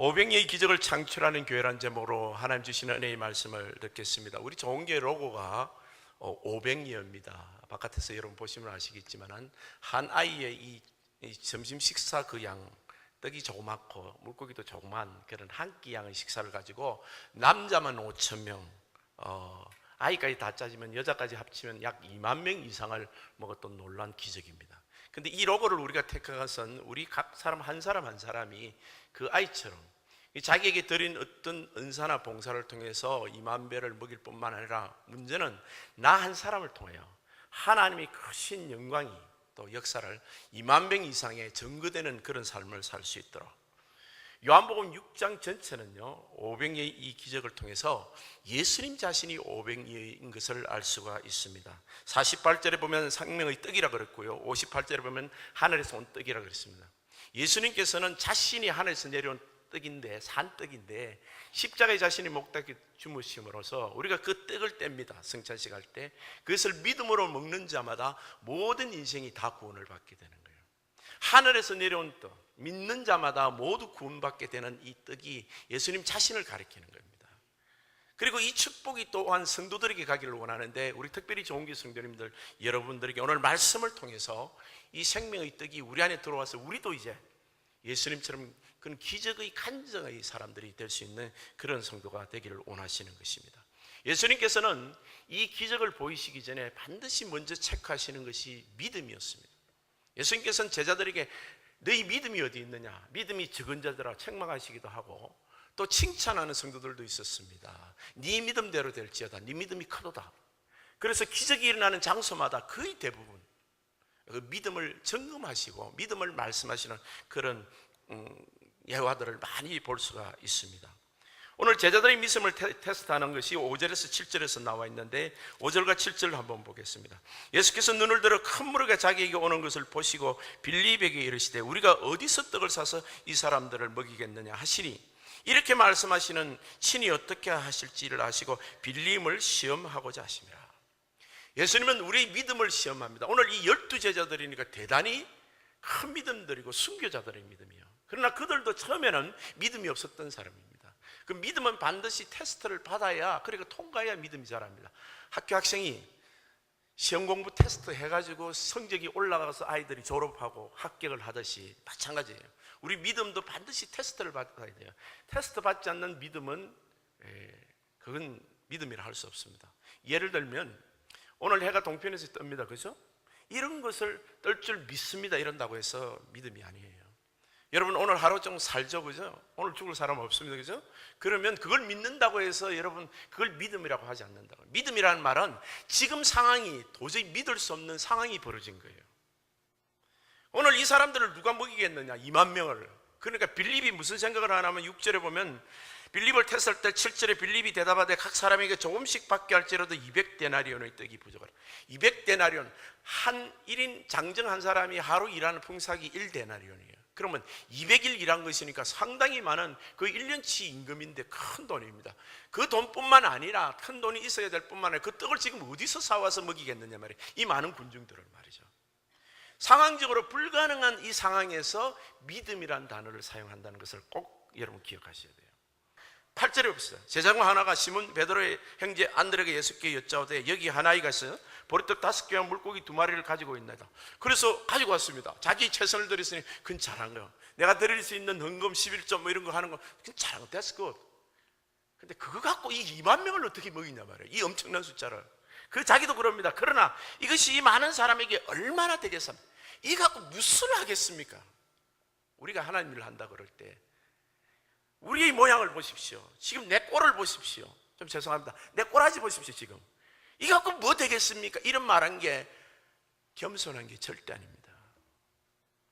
500여의 기적을 창출하는 교회라는 제목으로 하나님 주시는 은혜의 말씀을 듣겠습니다. 우리 좋은교회 로고가 500여입니다. 바깥에서 여러분 보시면 아시겠지만 한 아이의 이 점심 식사 그 양, 떡이 조그맣고 물고기도 조그만 그런 한 끼 양의 식사를 가지고 남자만 5,000명, 아이까지 다 짜지면 여자까지 합치면 약 2만 명 이상을 먹었던 놀라운 기적입니다. 근데 이 로고를 우리가 택한 것은 우리 각 사람 한 사람이 그 아이처럼 자기에게 드린 어떤 은사나 봉사를 통해서 2만 배를 먹일 뿐만 아니라 문제는 나 한 사람을 통해요 하나님이 크신 영광이 또 역사를 2만 명 이상의 증거되는 그런 삶을 살 수 있도록, 요한복음 6장 전체는요 500여의 이 기적을 통해서 예수님 자신이 500여인 것을 알 수가 있습니다. 48절에 보면 생명의 떡이라 그랬고요, 58절에 보면 하늘에서 온 떡이라 그랬습니다. 예수님께서는 자신이 하늘에서 내려온 떡인데, 산떡인데 십자가에 자신이 목닥에 주무심으로써 우리가 그 떡을 뗍니다. 성찬식 할 때 그것을 믿음으로 먹는 자마다 모든 인생이 다 구원을 받게 되는 거예요. 하늘에서 내려온 떡, 믿는 자마다 모두 구원받게 되는 이 떡이 예수님 자신을 가리키는 겁니다. 그리고 이 축복이 또한 성도들에게 가기를 원하는데, 우리 특별히 좋은 교회 성도님들 여러분들에게 오늘 말씀을 통해서 이 생명의 떡이 우리 안에 들어와서 우리도 이제 예수님처럼 그런 기적의 간증의 사람들이 될 수 있는 그런 성도가 되기를 원하시는 것입니다. 예수님께서는 이 기적을 보이시기 전에 반드시 먼저 체크하시는 것이 믿음이었습니다. 예수님께서는 제자들에게 너희 믿음이 어디 있느냐, 믿음이 적은 자들아 책망하시기도 하고 또 칭찬하는 성도들도 있었습니다. 네 믿음대로 될지어다, 네 믿음이 크도다. 그래서 기적이 일어나는 장소마다 거의 대부분 그 믿음을 점검하시고 믿음을 말씀하시는 그런 예화들을 많이 볼 수가 있습니다. 오늘 제자들의 믿음을 테스트하는 것이 5절에서 7절에서 나와 있는데 5절과 7절을 한번 보겠습니다. 예수께서 눈을 들어 큰 무리가 자기에게 오는 것을 보시고 빌립에게 이르시되 우리가 어디서 떡을 사서 이 사람들을 먹이겠느냐 하시니, 이렇게 말씀하시는 친히 어떻게 하실지를 아시고 빌립을 시험하고자 하심이라. 예수님은 우리의 믿음을 시험합니다. 오늘 이 12제자들이니까 대단히 큰 믿음들이고 순교자들의 믿음이에요. 그러나 그들도 처음에는 믿음이 없었던 사람입니다. 그 믿음은 반드시 테스트를 받아야, 그리고 통과해야 믿음이 자랍니다. 학교 학생이 시험 공부 테스트 해가지고 성적이 올라가서 아이들이 졸업하고 합격을 하듯이 마찬가지예요. 우리 믿음도 반드시 테스트를 받아야 돼요. 테스트 받지 않는 믿음은 그건 믿음이라 할 수 없습니다. 예를 들면 오늘 해가 동편에서 뜹니다, 그죠? 이런 것을 뜰 줄 믿습니다 이런다고 해서 믿음이 아니에요. 여러분 오늘 하루 좀 살죠, 그죠? 오늘 죽을 사람 없습니다, 그죠? 그러면 그걸 믿는다고 해서 여러분 그걸 믿음이라고 하지 않는다고. 믿음이라는 말은 지금 상황이 도저히 믿을 수 없는 상황이 벌어진 거예요. 오늘 이 사람들을 누가 먹이겠느냐, 2만 명을. 그러니까 빌립이 무슨 생각을 하냐면 6절에 보면 빌립을 테스트할 때 7절에 빌립이 대답하되 각 사람에게 조금씩 받게 할지라도 200데나리온의 떡이 부족하라. 200데나리온, 한 1인 장정 한 사람이 하루 일하는 풍삭이 1데나리온이에요. 그러면 200일 일한 것이니까 상당히 많은 그 1년치 임금인데 큰 돈입니다. 그 돈뿐만 아니라 큰 돈이 있어야 될 뿐만 아니라 그 떡을 지금 어디서 사와서 먹이겠느냐 말이에요. 이 많은 군중들을 말이죠. 상황적으로 불가능한 이 상황에서 믿음이라는 단어를 사용한다는 것을 꼭 여러분 기억하셔야 돼요. 8절에 봅시다. 제자중 하나가 시몬 베드로의 형제 안드레가 예수께 여짜오되 여기 한 아이가 있어요. 보리떡 5개와 물고기 2마리를 가지고 있나이다. 그래서 가지고 왔습니다. 자기 최선을 들였으니 그건 잘한 거예요. 내가 드릴 수 있는 헌금 11점 뭐 이런 거 하는 거 그건 잘한 거. That's good. 근데 그거 갖고 이 2만 명을 어떻게 먹이냐 말이에요. 이 엄청난 숫자를. 그 자기도 그럽니다. 그러나 이것이 이 많은 사람에게 얼마나 되겠습니까? 이 갖고 무슨 하겠습니까? 우리가 하나님 일을 한다 그럴 때 우리의 모양을 보십시오. 지금 내 꼴을 보십시오. 좀 죄송합니다. 내 꼬라지 보십시오. 지금 이 갖고 뭐 되겠습니까? 이런 말한 게 겸손한 게 절대 아닙니다.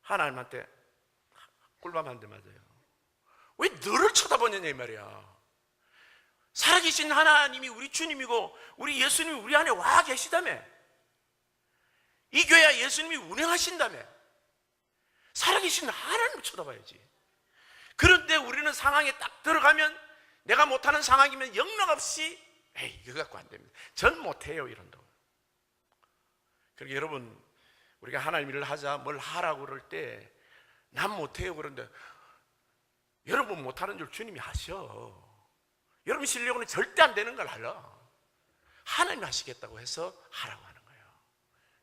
하나님한테 꿀밤 한 대 맞아요. 왜 너를 쳐다보느냐 이 말이야. 살아계신 하나님이 우리 주님이고 우리 예수님이 우리 안에 와 계시다며. 이 교회야 예수님이 운행하신다며. 살아계신 하나님을 쳐다봐야지. 그런데 우리는 상황에 딱 들어가면 내가 못하는 상황이면 영락없이 에이 이거 갖고 안 됩니다. 전 못해요 이런다고. 그러니까 여러분 우리가 하나님 일을 하자 뭘 하라고 그럴 때 난 못해요 그런데 여러분 못하는 줄 주님이 하셔. 여러분 실력으로는 절대 안 되는 걸 알아. 하나님이 하시겠다고 해서 하라고 하는 거예요.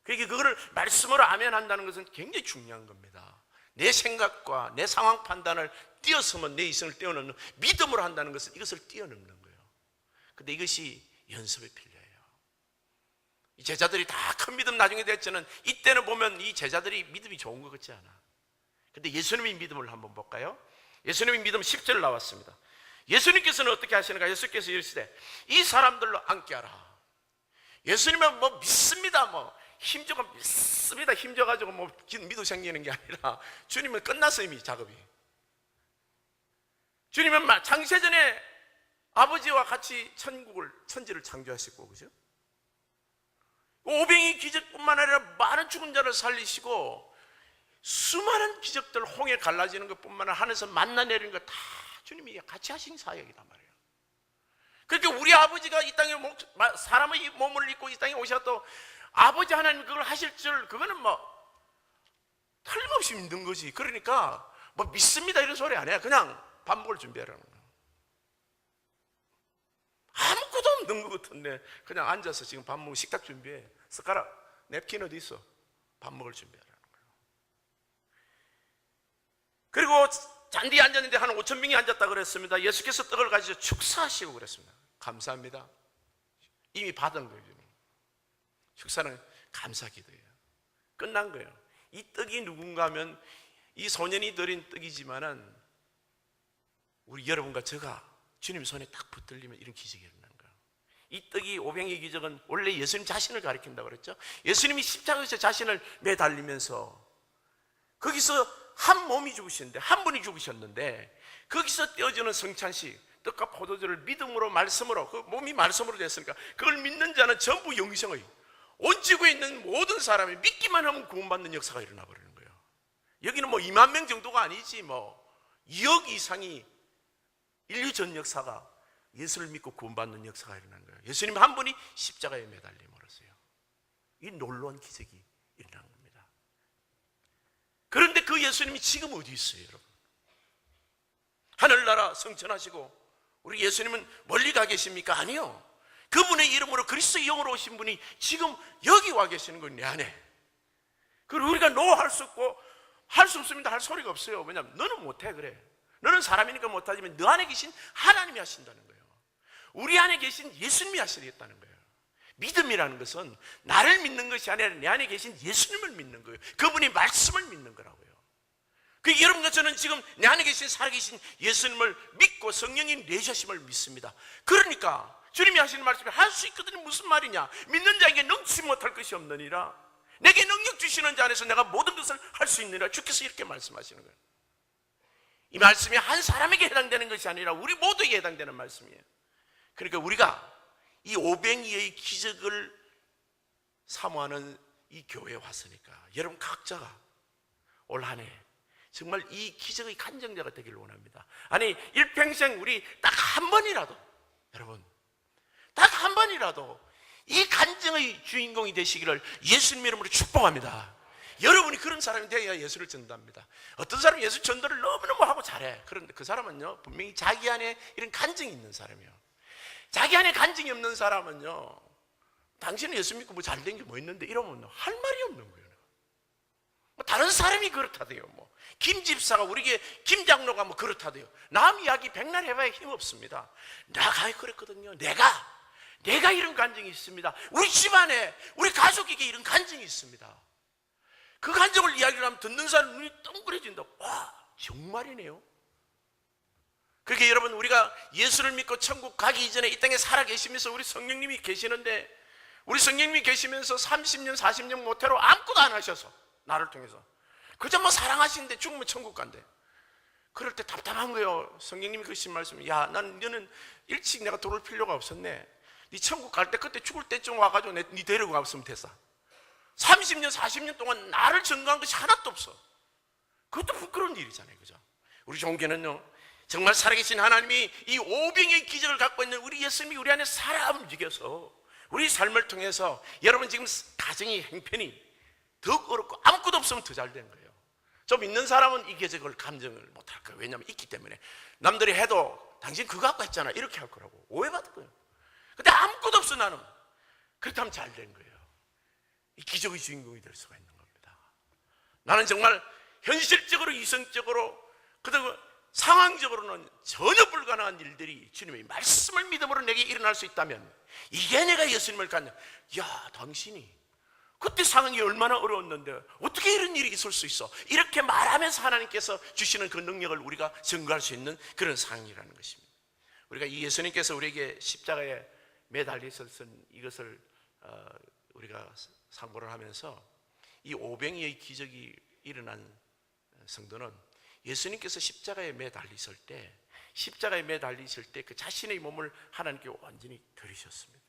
그러니까 그거를 말씀으로 아멘한다는 것은 굉장히 중요한 겁니다. 내 생각과 내 상황 판단을 뛰어서면 내 이성을 뛰어넘는, 믿음으로 한다는 것은 이것을 뛰어넘는 거예요. 근데 이것이 연습에 필요해요. 이 제자들이 다 큰 믿음 나중에 됐지는 이때는 보면 이 제자들이 믿음이 좋은 것 같지 않아. 근데 예수님의 믿음을 한번 볼까요? 예수님의 믿음 10절 나왔습니다. 예수님께서는 어떻게 하시는가? 예수께서 이르시되 이 사람들로 앉게 하라. 예수님은 뭐 믿습니다, 뭐 힘줘가 믿습니다, 힘줘가지고 뭐 믿음 생기는 게 아니라 주님은 끝났어요, 이미 작업이. 주님은 창세전에 아버지와 같이 천지를 창조하시고, 그죠? 오병이 기적뿐만 아니라 많은 죽은 자를 살리시고 수많은 기적들, 홍해 갈라지는 것뿐만 아니라 하늘에서 만나 내리는 거 다 주님이 같이 하신 사역이단 말이에요. 그러니까 우리 아버지가 이 땅에 사람의 몸을 입고 이 땅에 오셔도 아버지 하나님 그걸 하실 줄, 그거는 뭐 틀림없이 믿는 거지. 그러니까 뭐 믿습니다 이런 소리 안 해요. 그냥 밥 먹을 준비하라는 거예요. 아무것도 없는 것 같은데 그냥 앉아서 지금 밥 먹고 식탁 준비해. 숟가락, 냅킨 어디 있어? 밥 먹을 준비하라는 거예요. 그리고 잔디에 앉았는데 한 5,000명이 앉았다 그랬습니다. 예수께서 떡을 가지고 축사하시고 그랬습니다. 감사합니다. 이미 받은 거예요. 축사는 감사 기도예요. 끝난 거예요. 이 떡이 누군가 하면 이 소년이 드린 떡이지만은 우리 여러분과 제가 주님 손에 딱 붙들리면 이런 기적이 일어나는 거예요. 이 떡이 오병의 기적은 원래 예수님 자신을 가리킨다고 그랬죠. 예수님이 십자가에서 자신을 매달리면서 거기서 한 몸이 죽으셨는데, 한 분이 죽으셨는데 거기서 떼어지는 성찬식, 떡과 포도주를 믿음으로 말씀으로, 그 몸이 말씀으로 됐으니까 그걸 믿는 자는 전부 영생의, 온 지구에 있는 모든 사람이 믿기만 하면 구원받는 역사가 일어나 버리는 거예요. 여기는 뭐 2만 명 정도가 아니지 뭐 2억 이상이 인류 전 역사가 예수를 믿고 구원받는 역사가 일어난 거예요. 예수님 한 분이 십자가에 매달림으로써요. 이 놀라운 기적이 일어난 겁니다. 그런데 그 예수님이 지금 어디 있어요, 여러분? 하늘나라 성천하시고 우리 예수님은 멀리 가 계십니까? 아니요. 그분의 이름으로 그리스도의 영으로 오신 분이 지금 여기 와 계시는 거예요, 내 안에. 그리고 우리가 노 할 수 없고 할 수 없습니다 할 소리가 없어요. 왜냐하면 너는 못해, 그래. 너는 사람이니까 못하지만 너 안에 계신 하나님이 하신다는 거예요. 우리 안에 계신 예수님이 하시겠다는 거예요. 믿음이라는 것은 나를 믿는 것이 아니라 내 안에 계신 예수님을 믿는 거예요. 그분이 말씀을 믿는 거라고요. 여러분과 저는 지금 내 안에 계신 살아계신 예수님을 믿고 성령이 내주심을 믿습니다. 그러니까 주님이 하시는 말씀이 할 수 있거든요. 무슨 말이냐? 믿는 자에게 능치 못할 것이 없느니라. 내게 능력 주시는 자 안에서 내가 모든 것을 할 수 있느니라. 주께서 이렇게 말씀하시는 거예요. 이 말씀이 한 사람에게 해당되는 것이 아니라 우리 모두에게 해당되는 말씀이에요. 그러니까 우리가 이 오병이의 기적을 사모하는 이 교회에 왔으니까 여러분 각자가 올 한 해 정말 이 기적의 간증자가 되기를 원합니다. 아니 일평생 우리 딱 한 번이라도, 여러분 딱 한 번이라도 이 간증의 주인공이 되시기를 예수님 이름으로 축복합니다. 여러분이 그런 사람이 되어야 예수를 전도합니다. 어떤 사람은 예수 전도를 너무너무 하고 잘해. 그런데 그 사람은요 분명히 자기 안에 이런 간증이 있는 사람이에요. 자기 안에 간증이 없는 사람은요, 당신은 예수 믿고 뭐 잘된 게 뭐 있는데 이러면 할 말이 없는 거예요. 뭐 다른 사람이 그렇다대요. 뭐 김 집사가, 우리에게 김 장로가 뭐 그렇다대요. 남 이야기 백날 해봐야 힘없습니다. 내가 그랬거든요. 내가 이런 간증이 있습니다. 우리 집안에, 우리 가족에게 이런 간증이 있습니다. 그 간증을 이야기를 하면 듣는 사람 눈이 덩그러진다. 와, 정말이네요. 그렇게 여러분, 우리가 예수를 믿고 천국 가기 이전에 이 땅에 살아 계시면서 우리 성령님이 계시는데, 우리 성령님이 계시면서 30년 40년 모태로 아무것도 안 하셔서 나를 통해서 그저 뭐 사랑하시는데 죽으면 천국 간대. 그럴 때 답답한 거예요. 성령님이 그러신 말씀이, 야, 너는 일찍 내가 돌을 필요가 없었네. 네 천국 갈 때 그때 죽을 때쯤 와가지고 네 데리고 갔으면 됐어. 30년 40년 동안 나를 증거한 것이 하나도 없어. 그것도 부끄러운 일이잖아요, 그죠? 우리 종교는요, 정말 살아계신 하나님이 이 오병의 기적을 갖고 있는 우리 예수님이 우리 안에 살아 움직여서 우리 삶을 통해서, 여러분 지금 가정이 행편이 더 어렵고 아무것도 없으면 더 잘 된 거예요. 좀 있는 사람은 이 기적을 감정을 못할 거예요. 왜냐하면 있기 때문에. 남들이 해도 당신 그거 갖고 했잖아 이렇게 할 거라고 오해받을 거예요. 근데 아무것도 없어 나는. 그렇다면 잘 된 거예요. 이 기적의 주인공이 될 수가 있는 겁니다. 나는 정말 현실적으로 이성적으로 그다음 상황적으로는 전혀 불가능한 일들이 주님의 말씀을 믿음으로 내게 일어날 수 있다면, 이게 내가 예수님을 갖냐, 야 당신이 그때 상황이 얼마나 어려웠는데 어떻게 이런 일이 있을 수 있어, 이렇게 말하면서 하나님께서 주시는 그 능력을 우리가 증거할 수 있는 그런 상황이라는 것입니다. 우리가 이 예수님께서 우리에게 십자가에 매달리셨던 이것을 우리가 상고를 하면서 이 오병이의 기적이 일어난 성도는 예수님께서 십자가에 매달리실 때 그 자신의 몸을 하나님께 완전히 드리셨습니다.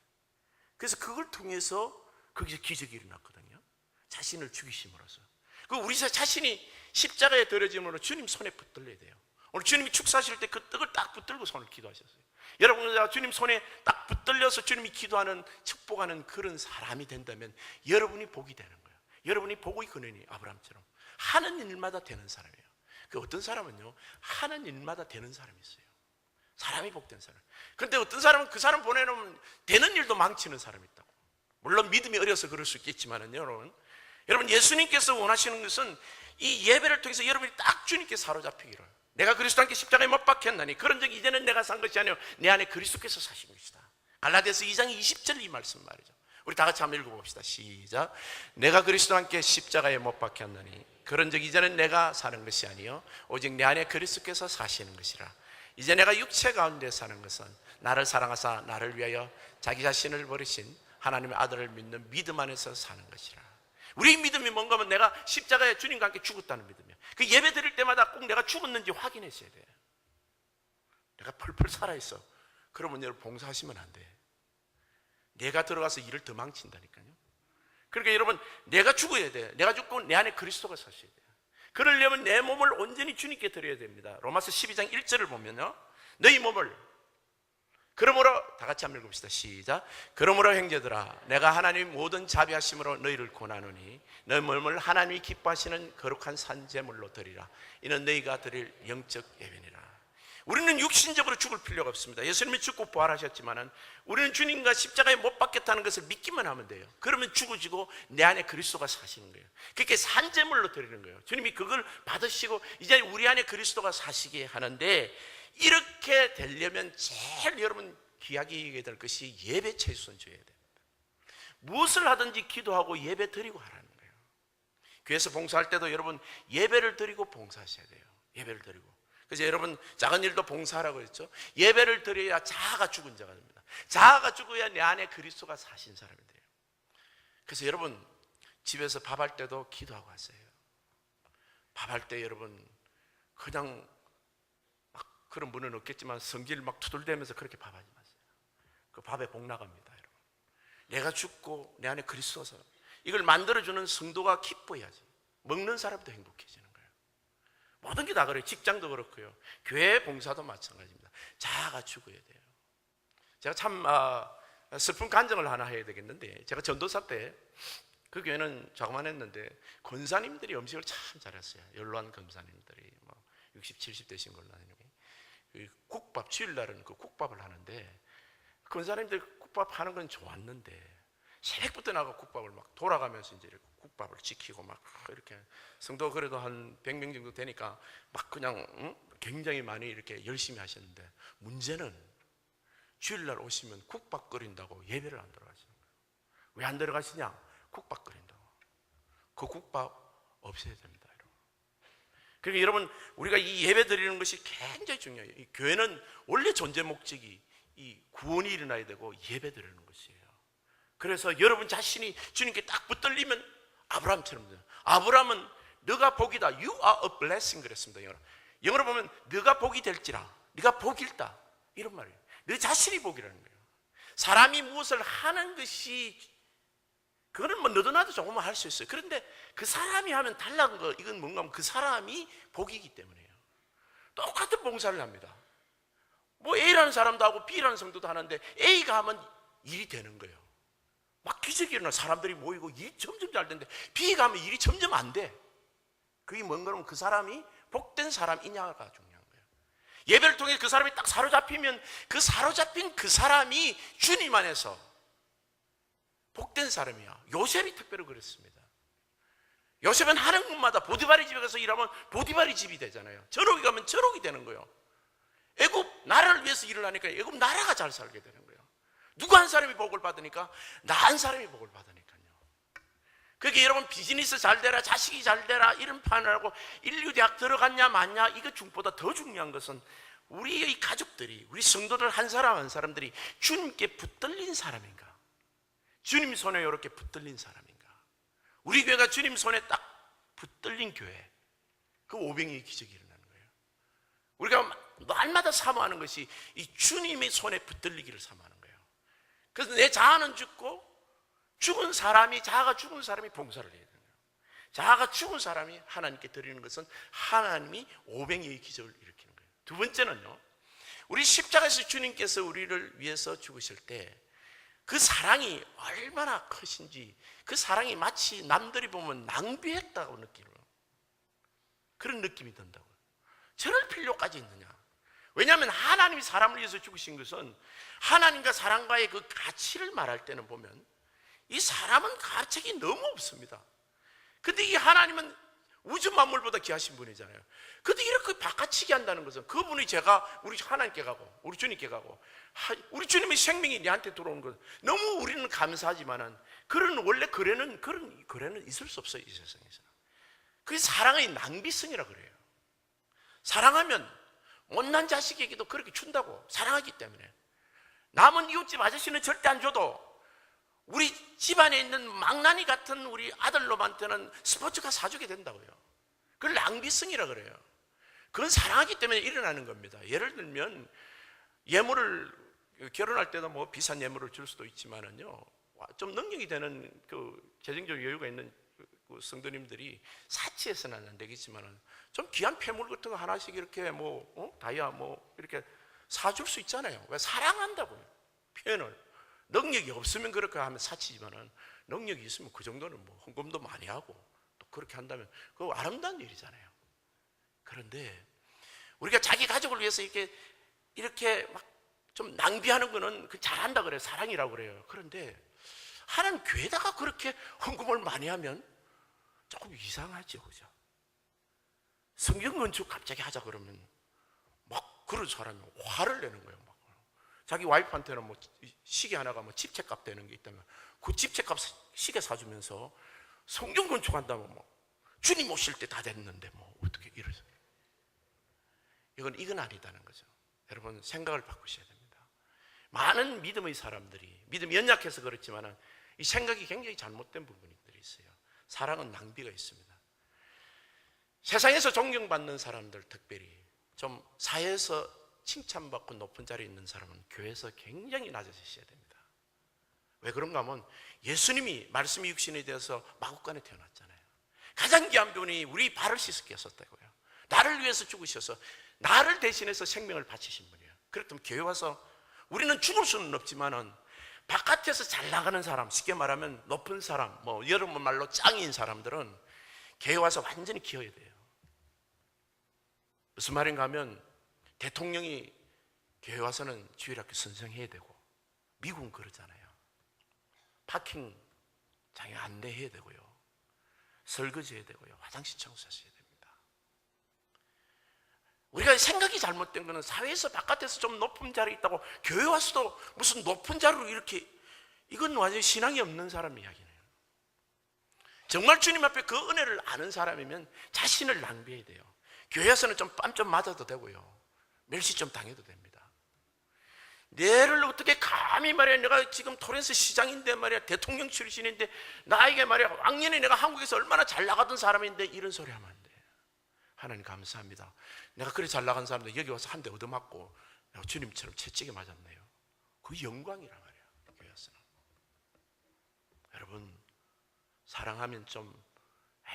그래서 그걸 통해서 거기서 기적이 일어났거든요. 자신을 죽이심으로써. 그 우리 자신이 십자가에 드려짐으로 주님 손에 붙들려야 돼요. 오늘 주님이 축사하실 때 그 떡을 딱 붙들고 손을 기도하셨어요. 여러분, 주님 손에 딱 붙들려서 주님이 기도하는, 축복하는 그런 사람이 된다면 여러분이 복이 되는 거예요. 여러분이 복의 근원이 아브라함처럼 하는 일마다 되는 사람이에요. 그 어떤 사람은요, 하는 일마다 되는 사람이 있어요. 사람이 복된 사람. 그런데 어떤 사람은 그 사람 보내놓으면 되는 일도 망치는 사람이 있다고. 물론 믿음이 어려서 그럴 수 있겠지만은 여러분 예수님께서 원하시는 것은 이 예배를 통해서 여러분이 딱 주님께 사로잡히기를, 내가 그리스도 함께 십자가에 못 박혔나니 그런 적 이제는 내가 산 것이 아니요 내 안에 그리스도께서 사신 것이다. 갈라디아서 2장 20절 이 말씀 말이죠. 우리 다 같이 한번 읽어봅시다. 시작. 내가 그리스도와 함께 십자가에 못 박혔나니 그런 적 이제는 내가 사는 것이 아니요 오직 내 안에 그리스도께서 사시는 것이라. 이제 내가 육체 가운데 사는 것은 나를 사랑하사 나를 위하여 자기 자신을 버리신 하나님의 아들을 믿는 믿음 안에서 사는 것이라. 우리 믿음이 뭔가 하면 내가 십자가에 주님과 함께 죽었다는 믿음이야. 그 예배 드릴 때마다 꼭 내가 죽었는지 확인했어야 돼. 내가 펄펄 살아있어. 그러면 여러분 봉사하시면 안 돼. 내가 들어가서 일을 더 망친다니까요. 그러니까 여러분, 내가 죽어야 돼. 내가 죽고 내 안에 그리스도가 사셔야 돼요. 그러려면 내 몸을 온전히 주님께 드려야 됩니다. 로마서 12장 1절을 보면요, 너희 몸을, 그러므로 다 같이 한번 읽읍시다. 시작. 그러므로 형제들아, 내가 하나님 모든 자비하심으로 너희를 권하노니 너희 몸을 하나님이 기뻐하시는 거룩한 산제물로 드리라. 이는 너희가 드릴 영적 예배니라. 우리는 육신적으로 죽을 필요가 없습니다. 예수님이 죽고 부활하셨지만은 우리는 주님과 십자가에 못 박혔다는 것을 믿기만 하면 돼요. 그러면 죽어지고 내 안에 그리스도가 사시는 거예요. 그렇게 산제물로 드리는 거예요. 주님이 그걸 받으시고 이제 우리 안에 그리스도가 사시게 하는데, 이렇게 되려면 제일 여러분 귀하게 여겨야 될 것이 예배 최우선 줘야 됩니다. 무엇을 하든지 기도하고 예배 드리고 하라는 거예요. 교회에서 봉사할 때도 여러분 예배를 드리고 봉사하셔야 돼요. 예배를 드리고. 그래서 여러분 작은 일도 봉사하라고 했죠. 예배를 드려야 자아가 죽은 자가 됩니다. 자아가 죽어야 내 안에 그리스도가 사신 사람이 돼요. 그래서 여러분 집에서 밥할 때도 기도하고 하세요. 밥할 때 여러분 그냥 막 그런 분은 없겠지만 성질 막 투덜대면서 그렇게 밥하지 마세요. 그 밥에 복 나갑니다. 여러분, 내가 죽고 내 안에 그리스도가, 이걸 만들어주는 성도가 기뻐야지 먹는 사람도 행복해지는 거예요. 모든 게 다 그래요. 직장도 그렇고요, 교회 봉사도 마찬가지입니다. 자아가 죽어야 돼요. 제가 참 슬픈 간증을 하나 해야 되겠는데, 제가 전도사 때 그 교회는 자그만했는데 권사님들이 음식을 참 잘했어요. 연로한 권사님들이 뭐 60, 70 되신 걸로 아니고, 그 국밥, 주일날은 그 국밥을 하는데 권사님들 국밥 하는 건 좋았는데 새벽부터 나가 국밥을 막 돌아가면서 이제 이렇게 국밥을 지키고 막 이렇게, 성도 그래도 한 100명 정도 되니까 막 그냥 굉장히 많이 이렇게 열심히 하셨는데, 문제는 주일날 오시면 국밥 끓인다고 예배를 안 들어가시는 거예요. 왜 안 들어가시냐? 국밥 끓인다고. 그 국밥 없애야 됩니다, 여러분. 그러니까 여러분, 우리가 이 예배 드리는 것이 굉장히 중요해요. 이 교회는 원래 존재 목적이 이 구원이 일어나야 되고 예배 드리는 것이에요. 그래서 여러분 자신이 주님께 딱 붙들리면 아브라함처럼 돼요. 아브라함은 너가 복이다, you are a blessing 그랬습니다. 영어로 보면 너가 복이 될지라, 네가 복일다, 이런 말이에요. 너 자신이 복이라는 거예요. 사람이 무엇을 하는 것이, 그거는 뭐 너도 나도 조금만 할 수 있어요. 그런데 그 사람이 하면 달라는 거, 이건 뭔가 하면 그 사람이 복이기 때문에요. 똑같은 봉사를 합니다. 뭐 A라는 사람도 하고 B라는 성도도 하는데 A가 하면 일이 되는 거예요. 막 기적이 일어나 사람들이 모이고 일이 점점 잘 되는데 B가 하면 일이 점점 안 돼. 그게 뭔가 하면 그 사람이 복된 사람이냐가 중요한 거예요. 예배를 통해 그 사람이 딱 사로잡히면 그 사로잡힌 그 사람이 주님 안에서 복된 사람이야. 요셉이 특별히 그랬습니다. 요셉은 하는 곳마다 보디발의 집에 가서 일하면 보디발의 집이 되잖아요. 저록이 가면 저록이 되는 거예요. 애굽 나라를 위해서 일을 하니까 애굽 나라가 잘 살게 되는 거예요. 누구 한 사람이 복을 받으니까 나 한 사람이 복을 받으니까요. 그게 여러분 비즈니스 잘 되라, 자식이 잘 되라 이런 판을 하고 인류대학 들어갔냐 마냐 이거 중보다 더 중요한 것은 우리의 가족들이, 우리 성도들 한 사람 한 사람들이 주님께 붙들린 사람인가, 주님 손에 이렇게 붙들린 사람인가. 우리 교회가 주님 손에 딱 붙들린 교회, 그 500의 기적이 일어나는 거예요. 우리가 날마다 사모하는 것이 이 주님의 손에 붙들리기를 사모하는 거예요. 그래서 내 자아는 죽고 죽은 사람이, 자아가 죽은 사람이 봉사를 해야 되는 거예요. 자아가 죽은 사람이 하나님께 드리는 것은 하나님이 500의 기적을 일으키는 거예요. 두 번째는요, 우리 십자가에서 주님께서 우리를 위해서 죽으실 때 그 사랑이 얼마나 크신지, 그 사랑이 마치 남들이 보면 낭비했다고 느끼는 그런 느낌이 든다고요. 저럴 필요까지 있느냐. 왜냐하면 하나님이 사람을 위해서 죽으신 것은 하나님과 사랑과의 그 가치를 말할 때는 보면 이 사람은 가책이 너무 없습니다. 근데 이 하나님은 우주 만물보다 귀하신 분이잖아요. 근데 이렇게 바꿔치기 한다는 것은 그분이 제가 우리 하나님께 가고 우리 주님께 가고 우리 주님의 생명이 내한테 들어오는 것 너무 우리는 감사하지만은 원래 그런 거래는 있을 수 없어요, 이 세상에서는. 그게 사랑의 낭비성이라 그래요. 사랑하면 못난 자식에게도 그렇게 준다고, 사랑하기 때문에. 남은 이웃집 아저씨는 절대 안 줘도 우리 집안에 있는 망나니 같은 우리 아들놈한테는 스포츠카 사주게 된다고요. 그걸 낭비성이라 그래요. 그건 사랑하기 때문에 일어나는 겁니다. 예를 들면 예물을 결혼할 때도 뭐 비싼 예물을 줄 수도 있지만은요, 좀 능력이 되는 그 재정적 여유가 있는 그 성도님들이 사치해서는 안 되겠지만은 좀 귀한 폐물 같은 거 하나씩 이렇게 다이아 이렇게 사줄 수 있잖아요. 왜? 사랑한다고요. 표현을. 능력이 없으면 그렇게 하면 사치지만은 능력이 있으면 그 정도는 뭐 헌금도 많이 하고 또 그렇게 한다면 그거 아름다운 일이잖아요. 그런데 우리가 자기 가족을 위해서 이렇게 막 좀 낭비하는 거는 그 잘한다 그래요. 사랑이라고 그래요. 그런데 하나님 교회다가 그렇게 헌금을 많이 하면 조금 이상하죠, 그죠? 성경 건축 갑자기 하자 그러면 막 그런 사람이 화를 내는 거예요. 막. 자기 와이프한테는 뭐 시계 하나가 뭐 집채값 되는 게 있다면 그 집채값 시계 사주면서 성경 건축한다면 뭐 주님 오실 때 다 됐는데 뭐 어떻게 이러세요? 이건 아니다는 거죠. 여러분 생각을 바꾸셔야 됩니다. 많은 믿음의 사람들이 믿음이 연약해서 그렇지만 이 생각이 굉장히 잘못된 부분들이 있어요. 사랑은 낭비가 있습니다. 세상에서 존경받는 사람들, 특별히 좀 사회에서 칭찬받고 높은 자리에 있는 사람은 교회에서 굉장히 낮아지셔야 됩니다. 왜 그런가 하면 예수님이 말씀이 육신이 되어서 마국간에 태어났잖아요. 가장 귀한 분이 우리 발을 씻게 하셨다고요. 나를 위해서 죽으셔서 나를 대신해서 생명을 바치신 분이에요. 그렇다면 교회 와서 우리는 죽을 수는 없지만은 바깥에서 잘 나가는 사람, 쉽게 말하면 높은 사람, 여러분 말로 짱인 사람들은 교회 와서 완전히 기어야 돼요. 무슨 말인가 하면 대통령이 교회 와서는 주일학교 선생해야 되고, 미국은 그러잖아요. 파킹 장애 안내해야 되고요, 설거지 해야 되고요, 화장실 청소하셔야 됩니다. 우리가 생각이 잘못된 거는 사회에서 바깥에서 좀 높은 자리에 있다고 교회 와서도 무슨 높은 자리로 이렇게, 이건 완전히 신앙이 없는 사람 이야기네요. 정말 주님 앞에 그 은혜를 아는 사람이면 자신을 낭비해야 돼요. 교회에서는 좀 뺨 좀 맞아도 되고요, 멸시 좀 당해도 됩니다. 내를 어떻게 감히 말이야, 내가 지금 토렌스 시장인데 말이야, 대통령 출신인데 나에게 말이야, 왕년에 내가 한국에서 얼마나 잘 나가던 사람인데 이런 소리 하면 안 돼. 하나님 감사합니다. 내가 그리 잘 나간 사람들 여기 와서 한 대 얻어맞고 내가 주님처럼 채찍에 맞았네요. 그 영광이란 말이야, 교회에서는. 여러분 사랑하면 좀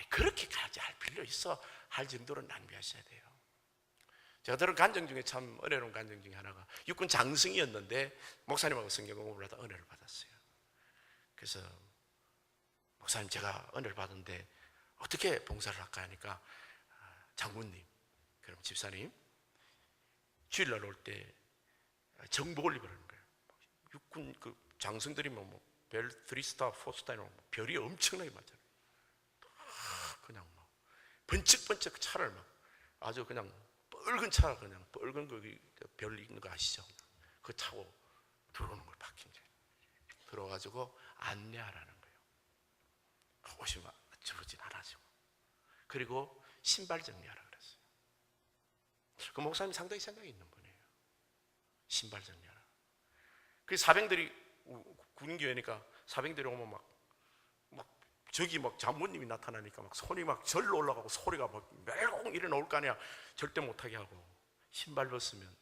그렇게까지 할 필요 있어 할 정도로 낭비하셔야 돼요. 제가 들은 간증 중에 참 은혜로운 간증 중에 하나가 육군 장승이었는데 목사님하고 성경 공부를 하다 은혜를 받았어요. 그래서 목사님 제가 은혜를 받은데 어떻게 봉사를 할까 하니까 장군님, 그럼 집사님, 주일날 올 때 정복을 입으라는 거예요. 육군 그 장성들이 별 3스타, 4스타 이런 별이 엄청나게 많잖아요. 그냥 막 번쩍번쩍 차를 막 아주 그냥 뻘건 차, 그냥 뻘건 거기 별 있는 거 아시죠? 그거 타고 들어오는 걸 박힌게 들어가지고 안내하라는 거예요. 오시면 저러진 않아지고. 그리고 신발 정리하라 그랬어요. 그 목사님 상당히 생각이 있는 분이에요. 신발 정리하라. 그 사병들이 군인교회니까 사병들이 오면 막 저기 막 장모님이 나타나니까 막 손이 막 절로 올라가고 소리가 막 멜공 이래 나올 거 아니야. 절대 못하게 하고 신발 벗으면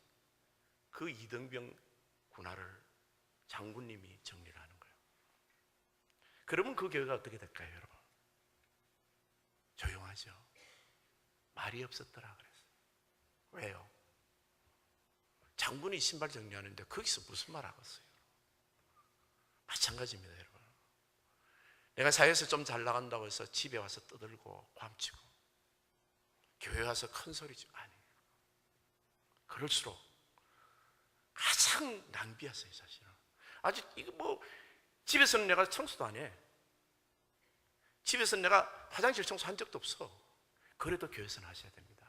그 이등병 군화를 장군님이 정리를 하는 거예요. 그러면 그 교회가 어떻게 될까요, 여러분? 조용하죠. 말이 없었더라 그랬어요. 왜요? 장군이 신발 정리하는데 거기서 무슨 말 하겠어요? 마찬가지입니다, 여러분. 내가 사회에서 좀 잘 나간다고 해서 집에 와서 떠들고 굼치고 교회 와서 큰 소리지 아니에요. 그럴수록 가장 낭비하세요, 사실은. 아직 이거 집에서는 내가 청소도 안 해. 집에서는 내가 화장실 청소한 적도 없어. 그래도 교회에서는 하셔야 됩니다.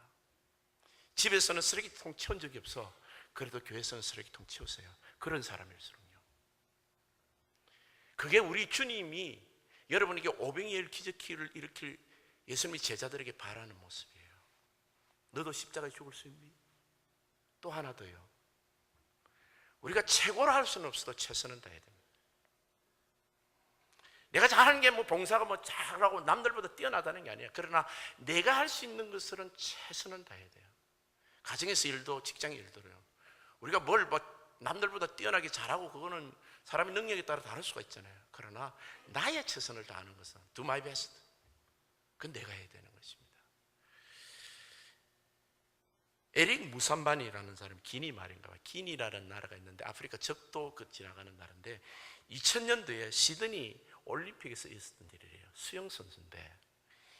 집에서는 쓰레기통 치운 적이 없어. 그래도 교회에서는 쓰레기통 치우세요. 그런 사람일수록요. 그게 우리 주님이 여러분에게 오병이어 기적기를 일으킬 예수님의 제자들에게 바라는 모습이에요. 너도 십자가에 죽을 수 있니? 또 하나 더요. 우리가 최고로 할 수는 없어도 최선은 다해야 됩니다. 내가 잘하는 게 봉사가 잘하고 남들보다 뛰어나다는 게 아니야. 그러나 내가 할 수 있는 것들은 최선은 다해야 돼요. 가정에서 일도 직장의 일도요. 우리가 남들보다 뛰어나게 잘하고 그거는 사람의 능력에 따라 다를 수가 있잖아요. 그러나 나의 최선을 다하는 것은 do my best. 그건 내가 해야 되는 것입니다. 에릭 무산반이라는 사람, 기니 말인가 봐. 기니라는 나라가 있는데 아프리카 적도 지나가는 나라인데 2000년도에 시드니 올림픽에서 있었던 일이에요. 수영선수인데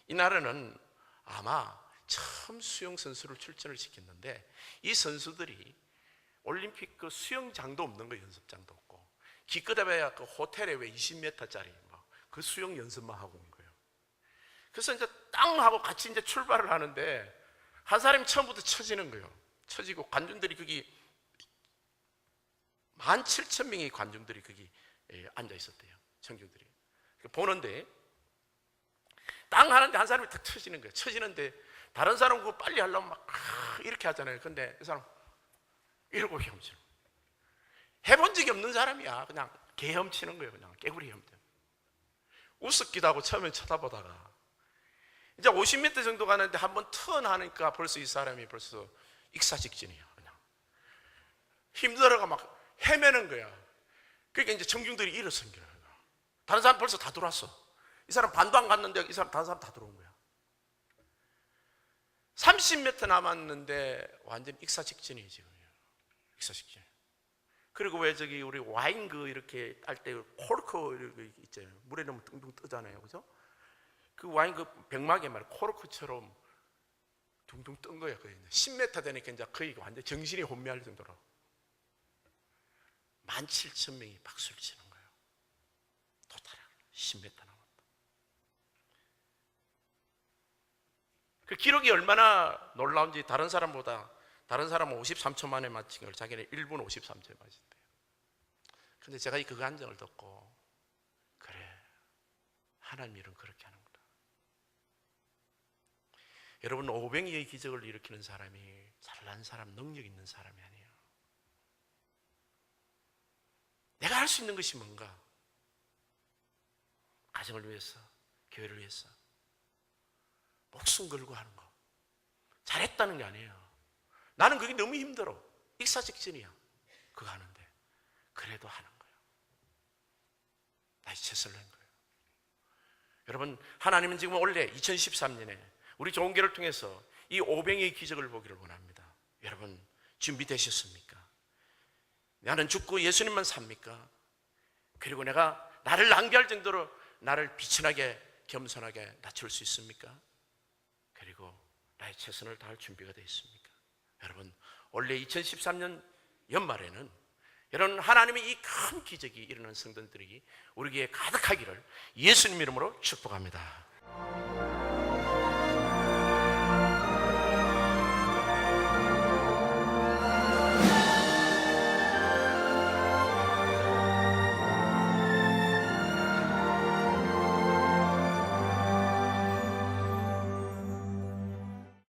이 나라는 아마 처음 수영선수를 출전을 시켰는데 이 선수들이 올림픽 그 수영장도 없는 거예요. 연습장도 없고 기껏해봐야 그 호텔에 왜 20m짜리 그 수영 연습만 하고 온 거예요. 그래서 이제 땅 하고 같이 이제 출발을 하는데 한 사람이 처음부터 쳐지는 거예요. 쳐지고 관중들이 거기 17,000명의 관중들이 거기 앉아 있었대요. 청중들이 보는데 땅 하는데 한 사람이 탁 쳐지는 거예요. 쳐지는데 다른 사람 그거 빨리 하려면 막 이렇게 하잖아요. 근데 그 사람 이러고 헤엄치는 거예요. 해본 적이 없는 사람이야. 그냥 개 헤엄치는 거예요. 그냥 깨구리 헤엄치는. 우습기도 하고 처음엔 쳐다보다가 이제 50m 정도 가는데 한번 턴하니까 벌써 이 사람이 벌써 익사직전이야. 그냥 힘들어가 막 헤매는 거야. 그러니까 이제 청중들이 일어선 거야. 다른 사람 벌써 다 들어왔어. 이 사람 반도 안 갔는데 이 사람 다른 사람 다 들어온 거야. 30m 남았는데 완전 익사직전이에요. 지금 익사직전. 그리고 왜 저기 우리 와인 이렇게 딸 때 코르크 이렇게 있잖아요. 물에 넣으면 둥둥 뜨잖아요. 그죠? 그 와인 병막에 말이야 코르크처럼 둥둥 뜬 거예요. 거의 10m 되니까 이제 거의 완전 정신이 혼미할 정도로 17,000명이 박수를 치는 거예요. 도달하 10m 남았다. 그 기록이 얼마나 놀라운지 다른 사람은 53초 만에 마친 걸 자기는 1분 53초에 마친대요. 근데 제가 그 간증을 듣고 그래, 하나님 일은 그렇게 하는구나. 여러분, 오병이어의 기적을 일으키는 사람이 잘난 사람, 능력 있는 사람이 아니에요. 내가 할 수 있는 것이 뭔가? 가정을 위해서, 교회를 위해서 목숨 걸고 하는 거. 잘했다는 게 아니에요. 나는 그게 너무 힘들어. 익사직전이야. 그거 하는데 그래도 하는 거예요. 나의 최선을 낸 거예요. 여러분, 하나님은 지금 올해 2013년에 우리 좋은교회를 통해서 이 오병이의 기적을 보기를 원합니다. 여러분, 준비되셨습니까? 나는 죽고 예수님만 삽니까? 그리고 내가 나를 낭비할 정도로 나를 비천하게 겸손하게 낮출 수 있습니까? 그리고 나의 최선을 다할 준비가 되어 있습니까? 여러분, 원래 2013년 연말에는 여러분, 하나님의 이 큰 기적이 일어나는 성도들이 우리에게 가득하기를 예수님 이름으로 축복합니다.